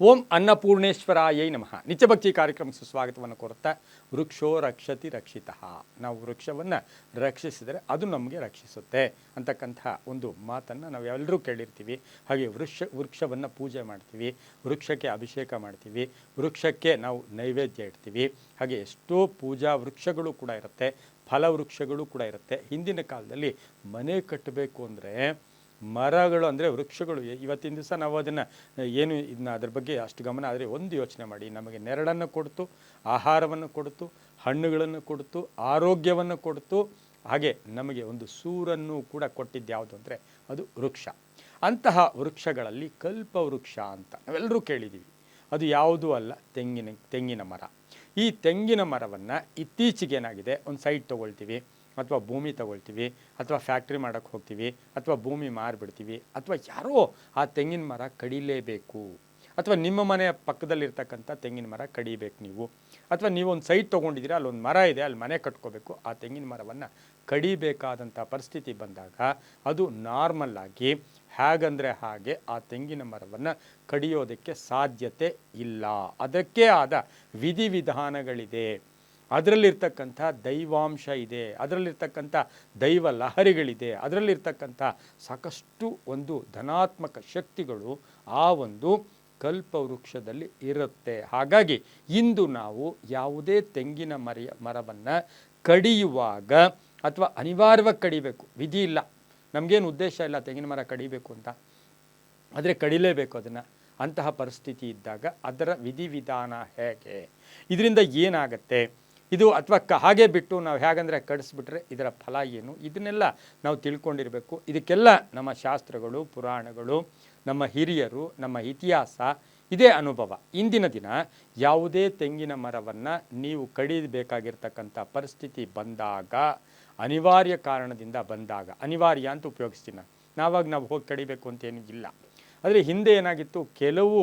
ಓಂ ಅನ್ನಪೂರ್ಣೇಶ್ವರಾಯೈ ನಮಃ. ನಿತ್ಯಭಕ್ತಿ ಕಾರ್ಯಕ್ರಮಕ್ಕೆ ಸುಸ್ವಾಗತವನ್ನು ಕೋರುತ್ತಾ, ವೃಕ್ಷೋ ರಕ್ಷತಿ ರಕ್ಷಿತಃ, ನಾವು ವೃಕ್ಷವನ್ನು ರಕ್ಷಿಸಿದರೆ ಅದು ನಮಗೆ ರಕ್ಷಿಸುತ್ತೆ ಅಂತಕ್ಕಂಥ ಒಂದು ಮಾತನ್ನು ನಾವು ಎಲ್ಲರೂ ಕೇಳಿರ್ತೀವಿ. ಹಾಗೆ ವೃಕ್ಷವನ್ನು ಪೂಜೆ ಮಾಡ್ತೀವಿ, ವೃಕ್ಷಕ್ಕೆ ಅಭಿಷೇಕ ಮಾಡ್ತೀವಿ, ವೃಕ್ಷಕ್ಕೆ ನಾವು ನೈವೇದ್ಯ ಇಡ್ತೀವಿ. ಹಾಗೆ ಎಷ್ಟೋ ಪೂಜಾ ವೃಕ್ಷಗಳು ಕೂಡ ಇರುತ್ತೆ, ಫಲವೃಕ್ಷಗಳು ಕೂಡ ಇರುತ್ತೆ. ಹಿಂದಿನ ಕಾಲದಲ್ಲಿ ಮನೆ ಕಟ್ಟಬೇಕು ಅಂದರೆ ಮರಗಳು ಅಂದರೆ ವೃಕ್ಷಗಳು, ಇವತ್ತಿನ ದಿವಸ ನಾವು ಅದನ್ನು ಅದ್ರ ಬಗ್ಗೆ ಅಷ್ಟು ಗಮನ ಆದರೆ ಒಂದು ಯೋಚನೆ ಮಾಡಿ, ನಮಗೆ ನೆರಳನ್ನು ಕೊಡ್ತು, ಆಹಾರವನ್ನು ಕೊಡ್ತು, ಹಣ್ಣುಗಳನ್ನು ಕೊಡ್ತು, ಆರೋಗ್ಯವನ್ನು ಕೊಡ್ತು, ಹಾಗೆ ನಮಗೆ ಒಂದು ಸೂರನ್ನು ಕೂಡ ಕೊಟ್ಟಿದ್ದು ಯಾವುದು ಅಂದರೆ ಅದು ವೃಕ್ಷ. ಅಂತಹ ವೃಕ್ಷಗಳಲ್ಲಿ ಕಲ್ಪವೃಕ್ಷ ಅಂತ ನಾವೆಲ್ಲರೂ ಕೇಳಿದ್ದೀವಿ. ಅದು ಯಾವುದೂ ಅಲ್ಲ, ತೆಂಗಿನ ಮರ. ಈ ತೆಂಗಿನ ಮರವನ್ನು ಇತ್ತೀಚೆಗೆ ಏನಾಗಿದೆ, ಒಂದು ಸೈಟ್ ತೊಗೊಳ್ತೀವಿ, ಅಥವಾ ಭೂಮಿ ತಗೊಳ್ತೀವಿ, ಅಥವಾ ಫ್ಯಾಕ್ಟ್ರಿ ಮಾಡೋಕ್ಕೆ ಹೋಗ್ತೀವಿ, ಅಥವಾ ಭೂಮಿ ಮಾರಿಬಿಡ್ತೀವಿ, ಅಥವಾ ಯಾರೋ ಆ ತೆಂಗಿನ ಮರ ಕಡಿಲೇಬೇಕು, ಅಥವಾ ನಿಮ್ಮ ಮನೆಯ ಪಕ್ಕದಲ್ಲಿರ್ತಕ್ಕಂಥ ತೆಂಗಿನ ಮರ ಕಡಿಬೇಕು ನೀವು, ಅಥವಾ ನೀವೊಂದು ಸೈಟ್ ತೊಗೊಂಡಿದ್ದೀರ, ಅಲ್ಲೊಂದು ಮರ ಇದೆ, ಅಲ್ಲಿ ಮನೆ ಕಟ್ಕೋಬೇಕು, ಆ ತೆಂಗಿನ ಮರವನ್ನು ಕಡಿಬೇಕಾದಂಥ ಪರಿಸ್ಥಿತಿ ಬಂದಾಗ ಅದು ನಾರ್ಮಲ್ ಆಗಿ ಹೇಗಂದರೆ ಹಾಗೆ ಆ ತೆಂಗಿನ ಮರವನ್ನು ಕಡಿಯೋದಕ್ಕೆ ಸಾಧ್ಯತೆ ಇಲ್ಲ. ಅದಕ್ಕೆ ಆದ ವಿಧಿವಿಧಾನಗಳಿದೆ, ಅದರಲ್ಲಿರ್ತಕ್ಕಂಥ ದೈವಾಂಶ ಇದೆ, ಅದರಲ್ಲಿರ್ತಕ್ಕಂಥ ದೈವ ಲಹರಿಗಳಿದೆ, ಅದರಲ್ಲಿರ್ತಕ್ಕಂಥ ಸಾಕಷ್ಟು ಒಂದು ಧನಾತ್ಮಕ ಶಕ್ತಿಗಳು ಆ ಒಂದು ಕಲ್ಪವೃಕ್ಷದಲ್ಲಿ ಇರುತ್ತೆ. ಹಾಗಾಗಿ ಇಂದು ನಾವು ಯಾವುದೇ ತೆಂಗಿನ ಮರವನ್ನು ಕಡಿಯುವಾಗ, ಅಥವಾ ಅನಿವಾರ್ಯವಾಗಿ ಕಡಿಬೇಕು, ವಿಧಿ ಇಲ್ಲ, ನಮಗೇನು ಉದ್ದೇಶ ಇಲ್ಲ ತೆಂಗಿನ ಮರ ಕಡಿಬೇಕು ಅಂತ, ಆದರೆ ಕಡಿಲೇಬೇಕು ಅದನ್ನು. ಅಂತಹ ಪರಿಸ್ಥಿತಿ ಇದ್ದಾಗ ಅದರ ವಿಧಿವಿಧಾನ ಹೇಗೆ, ಇದರಿಂದ ಏನಾಗತ್ತೆ ಇದು, ಅಥವಾ ಹಾಗೆ ಬಿಟ್ಟು ನಾವು ಹೇಗಂದರೆ ಕಡಿಸ್ಬಿಟ್ರೆ ಇದರ ಫಲ ಏನು, ಇದನ್ನೆಲ್ಲ ನಾವು ತಿಳ್ಕೊಂಡಿರಬೇಕು. ಇದಕ್ಕೆಲ್ಲ ನಮ್ಮ ಶಾಸ್ತ್ರಗಳು, ಪುರಾಣಗಳು, ನಮ್ಮ ಹಿರಿಯರು, ನಮ್ಮ ಇತಿಹಾಸ, ಇದೇ ಅನುಭವ. ಇಂದಿನ ದಿನ ಯಾವುದೇ ತೆಂಗಿನ ಮರವನ್ನು ನೀವು ಕಡಿಬೇಕಾಗಿರ್ತಕ್ಕಂಥ ಪರಿಸ್ಥಿತಿ ಬಂದಾಗ, ಅನಿವಾರ್ಯ ಕಾರಣದಿಂದ ಬಂದಾಗ, ಅನಿವಾರ್ಯ ಅಂತ ಉಪಯೋಗಿಸ್ತೀನಿ ನಾವು ಹೋಗಿ ಕಡಿಬೇಕು ಅಂತೇನು ಇಲ್ಲ. ಆದರೆ ಹಿಂದೆ ಏನಾಗಿತ್ತು, ಕೆಲವು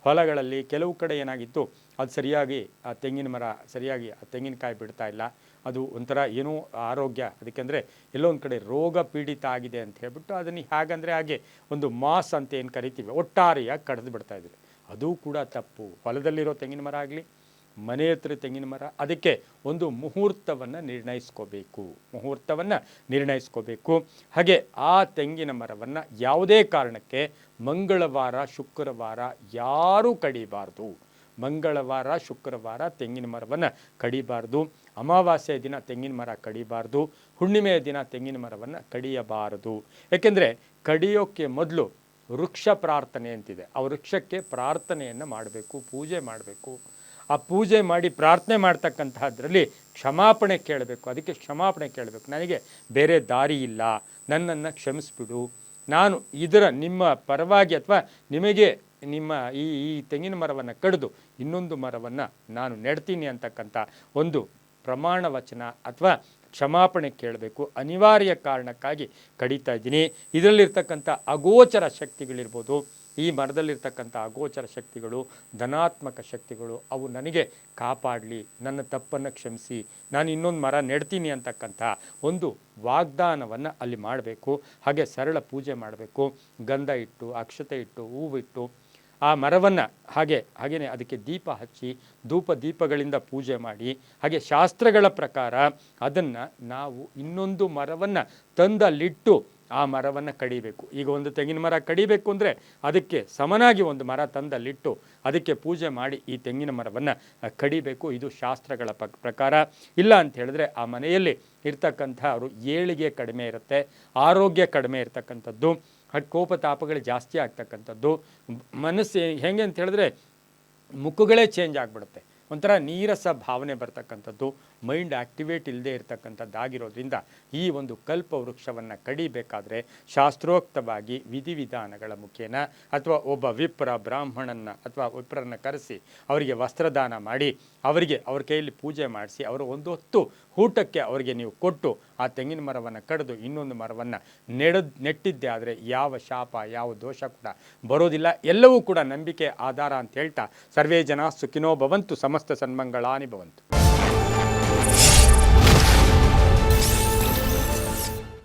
ಹೊಲಗಳಲ್ಲಿ ಕೆಲವು ಕಡೆ ಏನಾಗಿತ್ತು, ಅದು ಸರಿಯಾಗಿ ಆ ತೆಂಗಿನ ಮರ ಸರಿಯಾಗಿ ಆ ತೆಂಗಿನಕಾಯಿ ಬಿಡ್ತಾ ಇಲ್ಲ, ಅದು ಒಂಥರ ಏನೋ ಆರೋಗ್ಯ, ಅದಕ್ಕೆಂದರೆ ಎಲ್ಲೋ ಒಂದು ಕಡೆ ರೋಗ ಪೀಡಿತ ಆಗಿದೆ ಅಂತ ಹೇಳ್ಬಿಟ್ಟು ಅದನ್ನು ಹೇಗಂದರೆ ಹಾಗೆ ಒಂದು ಮಾಸ್ ಅಂತ ಏನು ಕರಿತೀವಿ, ಒಟ್ಟಾರೆಯಾಗಿ ಕಡಿದು ಬಿಡ್ತಾಯಿದ್ರು. ಅದು ಕೂಡ ತಪ್ಪು. ಹೊಲದಲ್ಲಿರೋ ತೆಂಗಿನ ಮರ ಆಗಲಿ, ಮನೆ ಹತ್ರ ತೆಂಗಿನ ಮರ, ಅದಕ್ಕೆ ಒಂದು ಮುಹೂರ್ತವನ್ನು ನಿರ್ಣಯಿಸ್ಕೋಬೇಕು. ಹಾಗೆ ಆ ತೆಂಗಿನ ಮರವನ್ನು ಯಾವುದೇ ಕಾರಣಕ್ಕೆ ಮಂಗಳವಾರ, ಶುಕ್ರವಾರ ಯಾರೂ ಕಡಿಬಾರ್ದು. ಮಂಗಳವಾರ, ಶುಕ್ರವಾರ ತೆಂಗಿನ ಮರವನ್ನು ಕಡಿಬಾರ್ದು. ಅಮಾವಾಸ್ಯೆಯ ದಿನ ತೆಂಗಿನ ಮರ ಕಡಿಬಾರ್ದು. ಹುಣ್ಣಿಮೆಯ ದಿನ ತೆಂಗಿನ ಮರವನ್ನು ಕಡಿಯಬಾರದು. ಏಕೆಂದರೆ ಕಡಿಯೋಕ್ಕೆ ಮೊದಲು ವೃಕ್ಷ ಪ್ರಾರ್ಥನೆ ಅಂತಿದೆ, ಆ ವೃಕ್ಷಕ್ಕೆ ಪ್ರಾರ್ಥನೆಯನ್ನು ಮಾಡಬೇಕು, ಪೂಜೆ ಮಾಡಬೇಕು. ಆ ಪೂಜೆ ಮಾಡಿ ಪ್ರಾರ್ಥನೆ ಮಾಡ್ತಕ್ಕಂಥದ್ರಲ್ಲಿ ಕ್ಷಮಾಪಣೆ ಕೇಳಬೇಕು. ಅದಕ್ಕೆ ಕ್ಷಮಾಪಣೆ ಕೇಳಬೇಕು, ನನಗೆ ಬೇರೆ ದಾರಿ ಇಲ್ಲ, ನನ್ನನ್ನು ಕ್ಷಮಿಸ್ಬಿಡು, ನಾನು ನಿಮ್ಮ ಪರವಾಗಿ ಅಥವಾ ನಿಮಗೆ ನಿಮ್ಮ ಈ ತೆಂಗಿನ ಮರವನ್ನು ಕಡಿದು ಇನ್ನೊಂದು ಮರವನ್ನು ನಾನು ನೆಡ್ತೀನಿ ಅಂತಕ್ಕಂಥ ಒಂದು ಪ್ರಮಾಣ ವಚನ ಅಥವಾ ಕ್ಷಮಾಪಣೆ ಕೇಳಬೇಕು. ಅನಿವಾರ್ಯ ಕಾರಣಕ್ಕಾಗಿ ಕಡಿತಾ ಇದ್ದೀನಿ, ಇದರಲ್ಲಿರ್ತಕ್ಕಂಥ ಅಗೋಚರ ಶಕ್ತಿಗಳಿರ್ಬೋದು, ಈ ಮರದಲ್ಲಿರ್ತಕ್ಕಂಥ ಅಗೋಚರ ಶಕ್ತಿಗಳು, ಧನಾತ್ಮಕ ಶಕ್ತಿಗಳು, ಅವು ನನಗೆ ಕಾಪಾಡಲಿ, ನನ್ನ ತಪ್ಪನ್ನು ಕ್ಷಮಿಸಿ, ನಾನು ಇನ್ನೊಂದು ಮರ ನೆಡ್ತೀನಿ ಅಂತಕ್ಕಂಥ ಒಂದು ವಾಗ್ದಾನವನ್ನು ಅಲ್ಲಿ ಮಾಡಬೇಕು. ಹಾಗೆ ಸರಳ ಪೂಜೆ ಮಾಡಬೇಕು, ಗಂಧ ಇಟ್ಟು, ಅಕ್ಷತೆ ಇಟ್ಟು, ಹೂವಿಟ್ಟು ಆ ಮರವನ್ನು ಹಾಗೆಯೇ ಅದಕ್ಕೆ ದೀಪ ಹಚ್ಚಿ, ದೀಪಗಳಿಂದ ಪೂಜೆ ಮಾಡಿ, ಹಾಗೆ ಶಾಸ್ತ್ರಗಳ ಪ್ರಕಾರ ಅದನ್ನು ನಾವು ಇನ್ನೊಂದು ಮರವನ್ನು ತಂದಲ್ಲಿಟ್ಟು ಆ ಮರವನ್ನು ಕಡಿಬೇಕು. ಈಗ ಒಂದು ತೆಂಗಿನ ಮರ ಕಡಿಬೇಕು ಅಂದರೆ ಅದಕ್ಕೆ ಸಮನಾಗಿ ಒಂದು ಮರ ತಂದಲ್ಲಿಟ್ಟು ಅದಕ್ಕೆ ಪೂಜೆ ಮಾಡಿ ಈ ತೆಂಗಿನ ಮರವನ್ನು ಕಡಿಬೇಕು. ಇದು ಶಾಸ್ತ್ರಗಳ ಪ್ರಕಾರ. ಇಲ್ಲ ಅಂತ ಹೇಳಿದ್ರೆ ಆ ಮನೆಯಲ್ಲಿ ಇರ್ತಕ್ಕಂಥ ಅವರು ಏಳಿಗೆ ಕಡಿಮೆ ಇರುತ್ತೆ, ಆರೋಗ್ಯ ಕಡಿಮೆ ಇರತಕ್ಕಂಥದ್ದು, ಕೋಪ ತಾಪಗಳು ಜಾಸ್ತಿ ಆಗ್ತಕ್ಕಂಥದ್ದು, ಮನಸ್ಸು ಹೇಗೆ ಅಂತ ಹೇಳಿದ್ರೆ ಮುಖಗಳೇ ಚೇಂಜ್ ಆಗಿಬಿಡುತ್ತೆ, ಒಂಥರ ನೀರಸ ಭಾವನೆ ಬರ್ತಕ್ಕಂಥದ್ದು, ಮೈಂಡ್ ಆ್ಯಕ್ಟಿವೇಟ್ ಇಲ್ಲದೆ ಇರತಕ್ಕಂಥದ್ದಾಗಿರೋದ್ರಿಂದ ಈ ಒಂದು ಕಲ್ಪವೃಕ್ಷವನ್ನು ಕಡಿಬೇಕಾದ್ರೆ ಶಾಸ್ತ್ರೋಕ್ತವಾಗಿ ವಿಧಿವಿಧಾನಗಳ ಮುಖೇನ, ಅಥವಾ ಒಬ್ಬ ಬ್ರಾಹ್ಮಣನ ಅಥವಾ ವಿಪ್ರರನ್ನು ಕರೆಸಿ ಅವರಿಗೆ ವಸ್ತ್ರದಾನ ಮಾಡಿ, ಅವರಿಗೆ ಅವ್ರ ಕೈಯಲ್ಲಿ ಪೂಜೆ ಮಾಡಿಸಿ, ಅವರ ಒಂದು ಹೊತ್ತು ಊಟಕ್ಕೆ ಅವರಿಗೆ ನೀವು ಕೊಟ್ಟು ಆ ತೆಂಗಿನ ಮರವನ್ನು ಕಡಿದು ಇನ್ನೊಂದು ಮರವನ್ನು ನೆಟ್ಟಿದ್ದೆ ಆದರೆ ಯಾವ ಶಾಪ, ಯಾವ ದೋಷ ಕೂಡ ಬರೋದಿಲ್ಲ. ಎಲ್ಲವೂ ಕೂಡ ನಂಬಿಕೆ ಆಧಾರ ಅಂತ ಹೇಳ್ತಾ, ಸರ್ವೇ ಜನ ಸುಖಿನೋ ಭವಂತು, ಸಮಸ್ತ ಸನ್ಮಂಗಳಾನಿ ಭವಂತು.